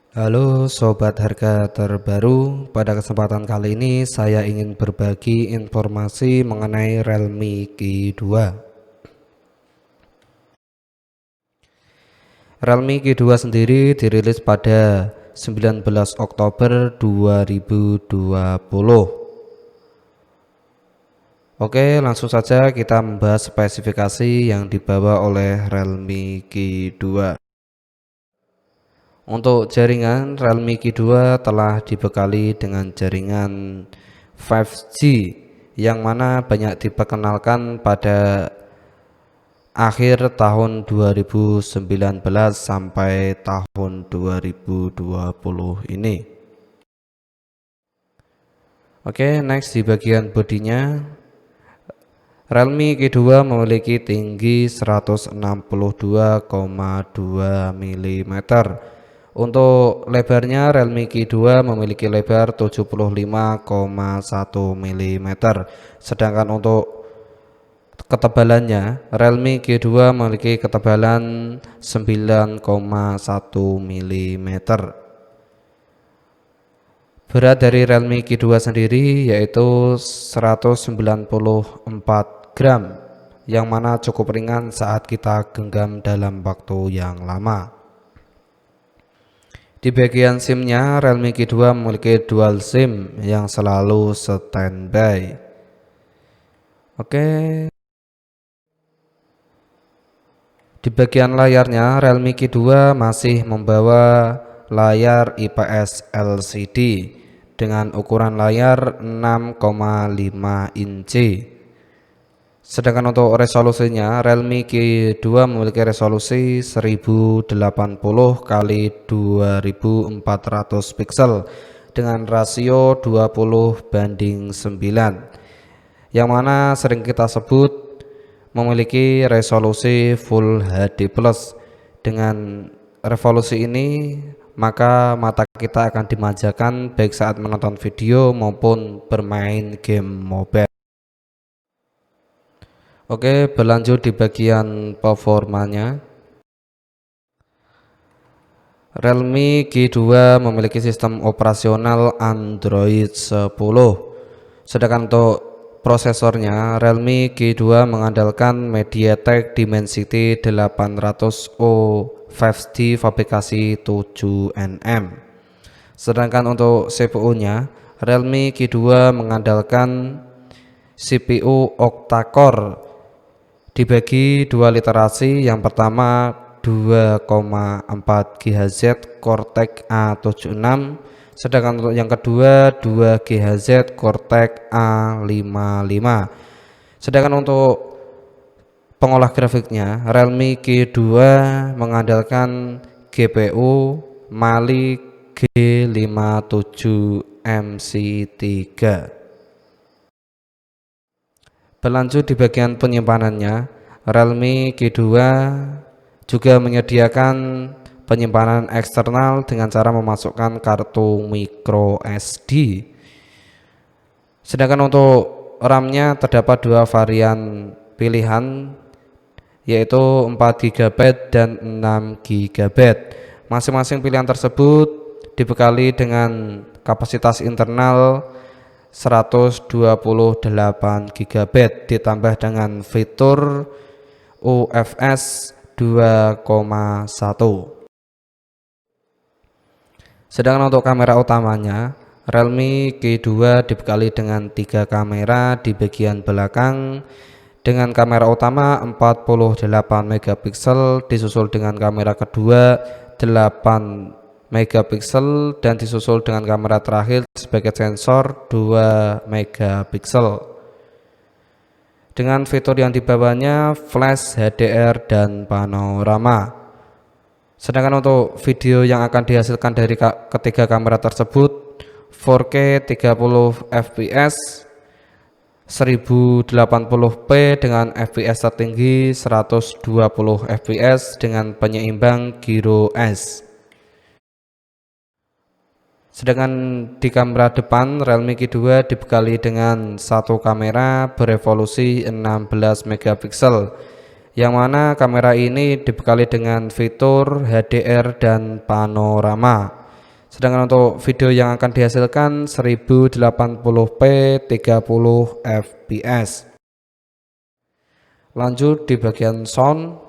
Halo sobat harga terbaru, pada kesempatan kali ini saya ingin berbagi informasi mengenai Realme Q2. Realme Q2 sendiri dirilis pada 19 Oktober 2020. Oke, langsung saja kita membahas spesifikasi yang dibawa oleh Realme Q2. Untuk jaringan, Realme Q2 telah dibekali dengan jaringan 5G yang mana banyak diperkenalkan pada akhir tahun 2019 sampai tahun 2020 ini. Oke, next di bagian bodinya, Realme Q2 memiliki tinggi 162,2 mm. Untuk lebarnya, Realme Q2 memiliki lebar 75,1 mm. Sedangkan untuk ketebalannya, Realme Q2 memiliki ketebalan 9,1 mm. Berat dari Realme Q2 sendiri yaitu 194 gram, yang mana cukup ringan saat kita genggam dalam waktu yang lama. Di bagian SIM-nya, Realme Q2 memiliki dual SIM yang selalu standby. Oke. Di bagian layarnya, Realme Q2 masih membawa layar IPS LCD dengan ukuran layar 6,5 inci. Sedangkan untuk resolusinya, Realme Q2 memiliki resolusi 1080 x 2400 pixel dengan rasio 20:9, yang mana sering kita sebut memiliki resolusi Full HD+. Dengan resolusi ini, maka mata kita akan dimanjakan baik saat menonton video maupun bermain game mobile. Oke, berlanjut di bagian performanya. Realme Q2 memiliki sistem operasional Android 10. Sedangkan untuk prosesornya, Realme Q2 mengandalkan MediaTek Dimensity 800O 5G fabrikasi 7nm. Sedangkan untuk CPU-nya, Realme Q2 mengandalkan CPU octa-core dibagi dua literasi. Yang pertama 2,4 GHz Cortex A76, sedangkan untuk yang kedua 2 GHz Cortex A55. Sedangkan untuk pengolah grafiknya, Realme Q2 mengandalkan GPU Mali G57MC3. Berlanjut di bagian penyimpanannya, Realme Q2 juga menyediakan penyimpanan eksternal dengan cara memasukkan kartu micro SD. Sedangkan untuk RAM-nya terdapat dua varian pilihan, yaitu 4 GB dan 6 GB. Masing-masing pilihan tersebut dibekali dengan kapasitas internal 128 GB ditambah dengan fitur UFS 2,1. Sedangkan untuk kamera utamanya, Realme Q2 dibekali dengan 3 kamera di bagian belakang dengan kamera utama 48 megapiksel, disusul dengan kamera kedua 8 megapiksel dan disusul dengan kamera terakhir sebagai sensor 2 megapiksel. Dengan fitur yang dibawanya flash HDR dan panorama. Sedangkan untuk video yang akan dihasilkan dari ketiga kamera tersebut 4K 30 fps 1080p dengan fps tertinggi 120 fps dengan penyeimbang Gyro S. Sedangkan di kamera depan, Realme Q2 dibekali dengan satu kamera berevolusi 16 megapiksel, yang mana kamera ini dibekali dengan fitur HDR dan panorama. Sedangkan untuk video yang akan dihasilkan 1080p 30 fps. Lanjut di bagian sound.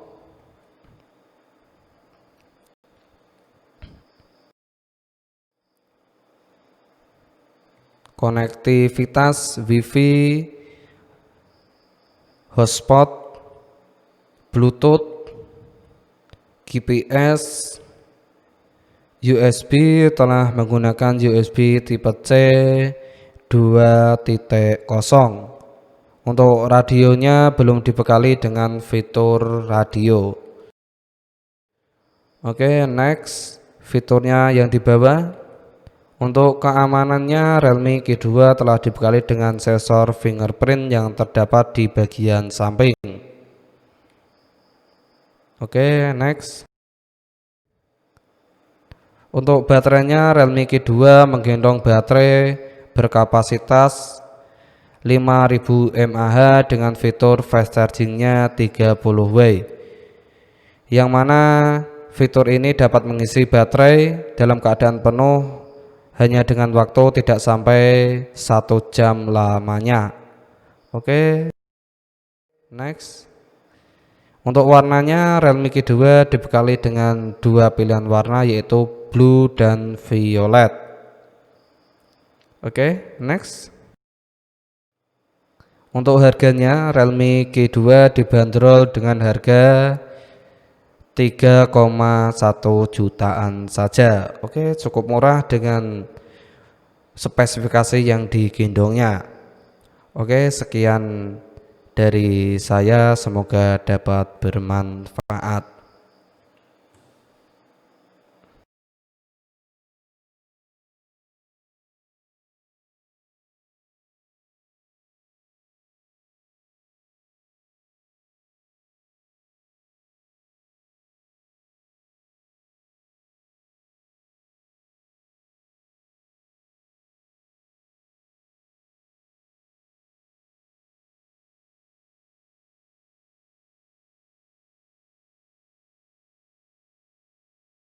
Konektivitas WiFi, hotspot, Bluetooth, GPS, USB telah menggunakan USB tipe C 2.0. Untuk radionya belum dibekali dengan fitur radio. Oke, next fiturnya yang di bawah. Untuk keamanannya, Realme G2 telah dibekali dengan sensor fingerprint yang terdapat di bagian samping. Oke, next. Untuk baterainya, Realme G2 menggendong baterai berkapasitas 5000 mAh dengan fitur fast chargingnya 30W, yang mana fitur ini dapat mengisi baterai dalam keadaan penuh hanya dengan waktu tidak sampai 1 jam lamanya. Oke, next. Untuk warnanya, Realme G2 dibekali dengan 2 pilihan warna, yaitu blue dan violet. Oke, next. Untuk harganya, Realme G2 dibanderol dengan harga 3,1 jutaan saja. Oke, cukup murah dengan spesifikasi yang digendongnya. Oke, sekian dari saya, semoga dapat bermanfaat.